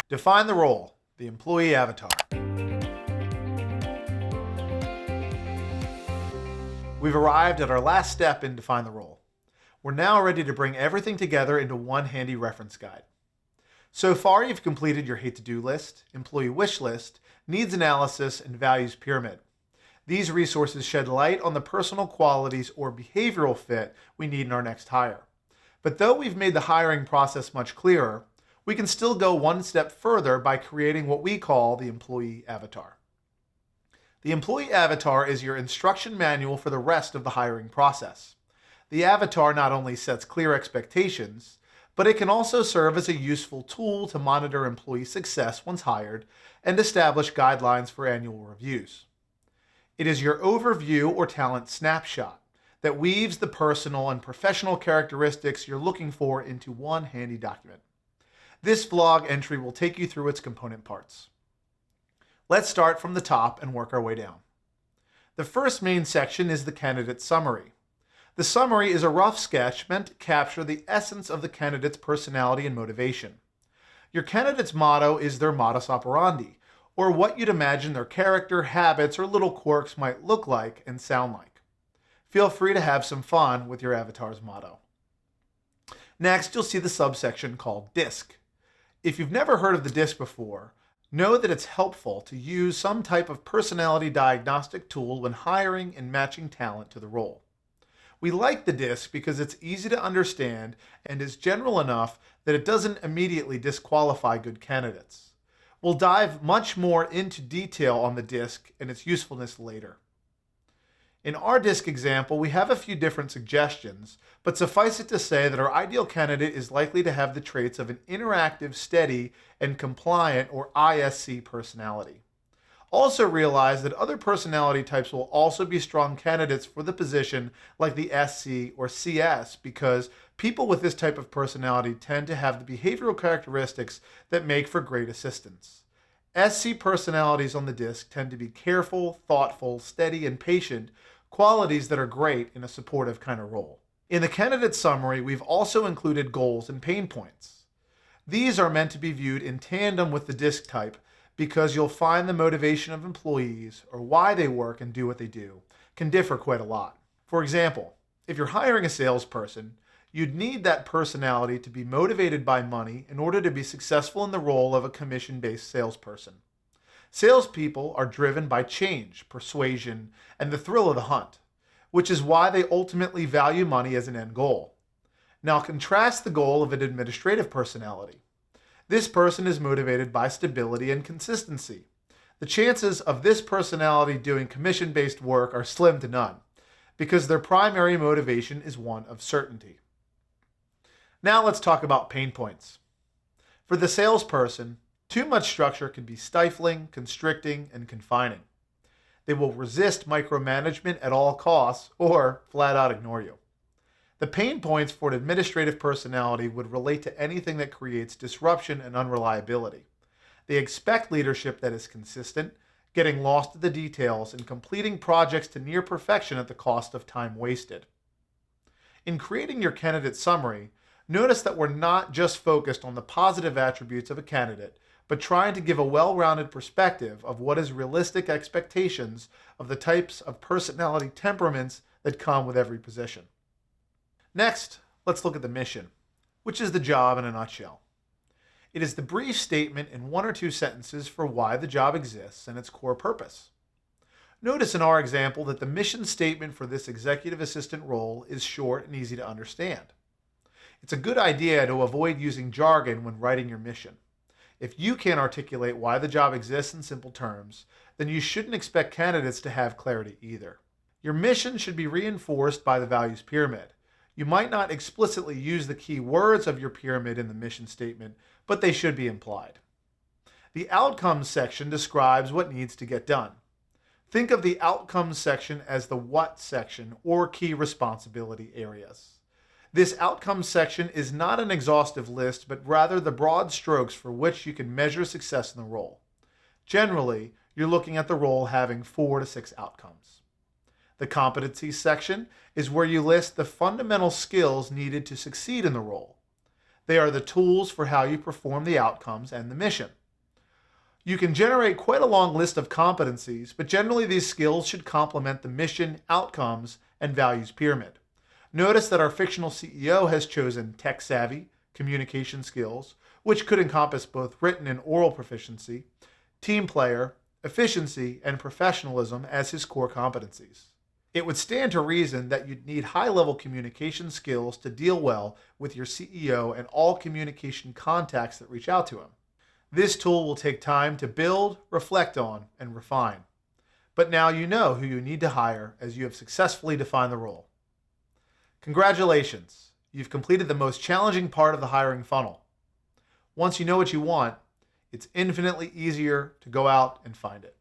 Define the role, the employee avatar. We've arrived at our last step in Define the Role. We're now ready to bring everything together into one handy reference guide. So far, you've completed your hate to-do list, employee wish list, needs analysis, and values pyramid. These resources shed light on the personal qualities or behavioral fit we need in our next hire. But though we've made the hiring process much clearer, we can still go one step further by creating what we call the employee avatar. The employee avatar is your instruction manual for the rest of the hiring process. The avatar not only sets clear expectations, but it can also serve as a useful tool to monitor employee success once hired and establish guidelines for annual reviews. It is your overview or talent snapshot that weaves the personal and professional characteristics you're looking for into one handy document. This vlog entry will take you through its component parts. Let's start from the top and work our way down. The first main section is the candidate summary. The summary is a rough sketch meant to capture the essence of the candidate's personality and motivation. Your candidate's motto is their modus operandi, or what you'd imagine their character, habits, or little quirks might look like and sound like. Feel free to have some fun with your avatar's motto. Next, you'll see the subsection called DISC. If you've never heard of the DISC before, know that it's helpful to use some type of personality diagnostic tool when hiring and matching talent to the role. We like the DISC because it's easy to understand and is general enough that it doesn't immediately disqualify good candidates. We'll dive much more into detail on the DISC and its usefulness later. In our DISC example, we have a few different suggestions, but suffice it to say that our ideal candidate is likely to have the traits of an interactive, steady, and compliant or ISC personality. Also realize that other personality types will also be strong candidates for the position like the SC or CS because people with this type of personality tend to have the behavioral characteristics that make for great assistants. SC personalities on the DISC tend to be careful, thoughtful, steady, and patient, qualities that are great in a supportive kind of role. In the candidate summary, we've also included goals and pain points. These are meant to be viewed in tandem with the DISC type because you'll find the motivation of employees or why they work and do what they do can differ quite a lot. For example, if you're hiring a salesperson, you'd need that personality to be motivated by money in order to be successful in the role of a commission-based salesperson. Salespeople are driven by change, persuasion, and the thrill of the hunt, which is why they ultimately value money as an end goal. Now contrast the goal of an administrative personality. This person is motivated by stability and consistency. The chances of this personality doing commission-based work are slim to none, because their primary motivation is one of certainty. Now let's talk about pain points. For the salesperson, too much structure can be stifling, constricting, and confining. They will resist micromanagement at all costs or flat out ignore you. The pain points for an administrative personality would relate to anything that creates disruption and unreliability. They expect leadership that is consistent, getting lost in the details, and completing projects to near perfection at the cost of time wasted. In creating your candidate summary, notice that we're not just focused on the positive attributes of a candidate, but trying to give a well-rounded perspective of what is realistic expectations of the types of personality temperaments that come with every position. Next, let's look at the mission, which is the job in a nutshell. It is the brief statement in one or two sentences for why the job exists and its core purpose. Notice in our example that the mission statement for this executive assistant role is short and easy to understand. It's a good idea to avoid using jargon when writing your mission. If you can't articulate why the job exists in simple terms, then you shouldn't expect candidates to have clarity either. Your mission should be reinforced by the values pyramid. You might not explicitly use the key words of your pyramid in the mission statement, but they should be implied. The outcomes section describes what needs to get done. Think of the outcomes section as the what section or key responsibility areas. This outcomes section is not an exhaustive list, but rather the broad strokes for which you can measure success in the role. Generally, you're looking at the role having 4 to 6 outcomes. The competencies section is where you list the fundamental skills needed to succeed in the role. They are the tools for how you perform the outcomes and the mission. You can generate quite a long list of competencies, but generally these skills should complement the mission, outcomes, and values pyramid. Notice that our fictional CEO has chosen tech savvy, communication skills, which could encompass both written and oral proficiency, team player, efficiency, and professionalism as his core competencies. It would stand to reason that you'd need high-level communication skills to deal well with your CEO and all communication contacts that reach out to him. This tool will take time to build, reflect on, and refine. But now you know who you need to hire as you have successfully defined the role. Congratulations! You've completed the most challenging part of the hiring funnel. Once you know what you want, it's infinitely easier to go out and find it.